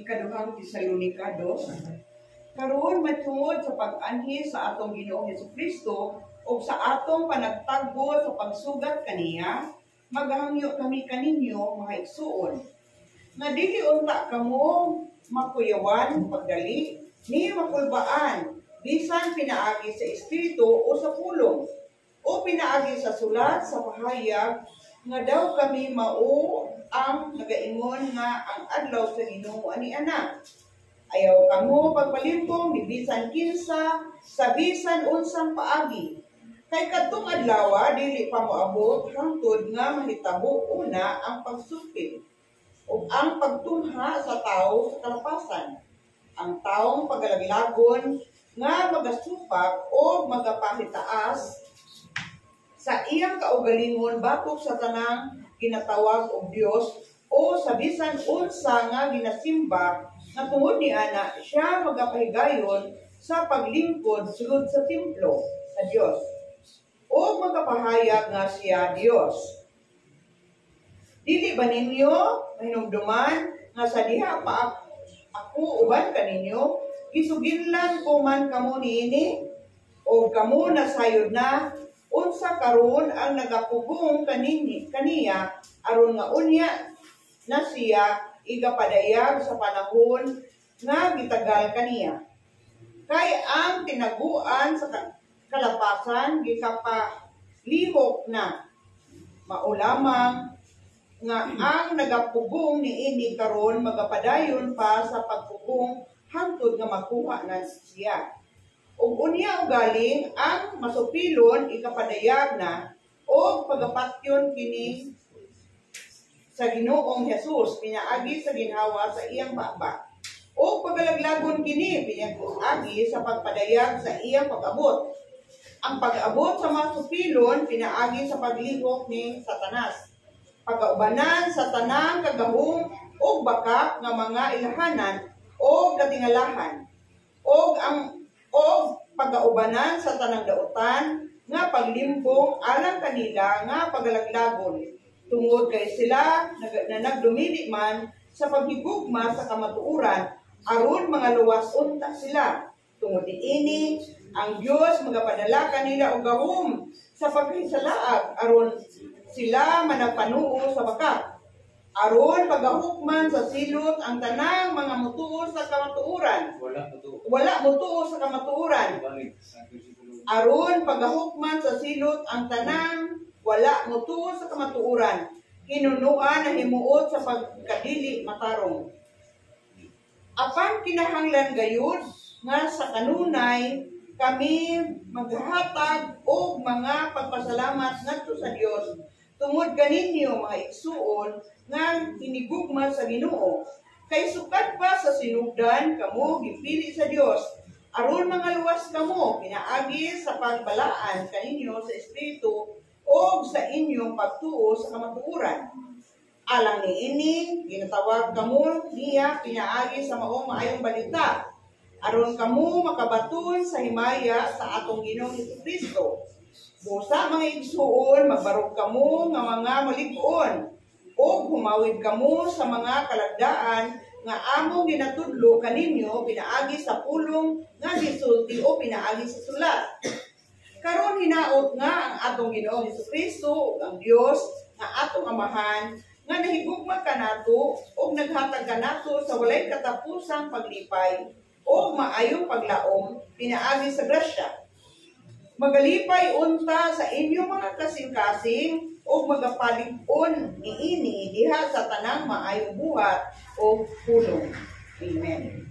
Ikaduhang Tesalonica 2. Karon matungod sa pag-anhi sa atong Ginoong Hesukristo o sa atong panagtagbo sa pagsugat kaniya, maghangyo kami kaninyo mga igsuon. Nga dili unta kamo makuyawan pagdali ni makulbaan bisan pinaagi sa espiritu o sa pulong o pinaagi sa sulat sa pahayag nga daw kami mao ang nagaingon nga ang adlaw sa Ginoo ani ana. Ayaw kamo pagpalimpong ni bisan kinsa sa bisan unsang paagi. Kay kadtong adlaw dili pa moabot hangtod nga mahitabo una ang pagsupil ug ang pagtungha sa tawo sa kalapasan. Ang taong pagalaglagon nga magasupak o magapahitaas sa iyang kaugalingon batok sa tanang ginatawag og Dios o sa bisan unsa nga ginasimba nga tungod ni ana siya magapahigayon sa paglingkod sulod sa templo sa Dios o magapahayag nga siya Dios. Dili ba ninyo mahinumduman nga sa diha pa ako uban kaninyo gisuginlan ko man kamo niini o kamo nasayod na unsa karon ang nagapugong kaniya aron nga unya na siya igapadayag sa panahon nga gitagal kaniya. Kay ang tinaguan sa kalapasan gikapalihok na maulamang nga ang nagapugong niini karon magapadayon pa sa pagpugong hangtod nga makuha na siya. Ug unya ugaling ang masupilon ikapadayag na o pagapatyon kini sa Ginoong Hesus pinaagi sa ginhawa sa iyang baba o pagalaglagon kini pinaagi sa pagpadayag sa iyang pag-abot. Ang pag-abot sa masupilon pinaagi sa paglihok ni Satanas. Pagaubanan sa tanang kagahom o bakak nga mga ilahanan o katingalahan o pagaubanan sa tanang dautan nga paglimbong alang kanila nga pagalaglagon tungod kay sila na nagdumili man sa paghigugma sa kamatuuran aron mga luwas unta sila. Tungod niini ang Dios magapadala kanila og gahom sa paghisalaag aron sila managpanuo sa bakak. Aron pagahukman sa silot ang tanang mga mutuo sa kamatuuran. Wala mutuo sa kamatuuran. Aron pagahukman sa silot ang tanang wala mutuo sa kamatuuran. Kinunuan na himuot sa pagkadili matarong. Apan kinahanglan gayud nga sa kanunay kami maghatag og mga pagpasalamat ngadto sa Dios tungod kaninyo mga igsuon nga hinigugma sa Ginoo. Kay sukat pa sa sinugdan kamo gipili sa Dios aron mga luwas kamo pinaagi sa pagbalaan kaninyo sa espiritu o sa inyong pagtuo sa kamatuoran. Alang niini ginatawag kamo niya pinaagi sa maong maayong balita aron kamo makabaton sa himaya sa atong Ginoong Hesukristo. Busa mga igsuon magbarog kamo nga mga malig-on o humawid kamo sa mga kalagdaan nga among ginatudlo kaninyo pinaagi sa pulong nga gisulti o pinaagi sa sulat. Karon hinaot nga ang atong Ginoong Hesukristo ang Dios nga atong amahan nga nahigugma kanato o naghatag kanato sa walay katapusang paglipay o maayong paglaom pinaagi sa grasya. Magalipay unta sa inyong mga kasing-kasing o magapalig-on niini diha sa tanang maayong buhat o pulong. Amen.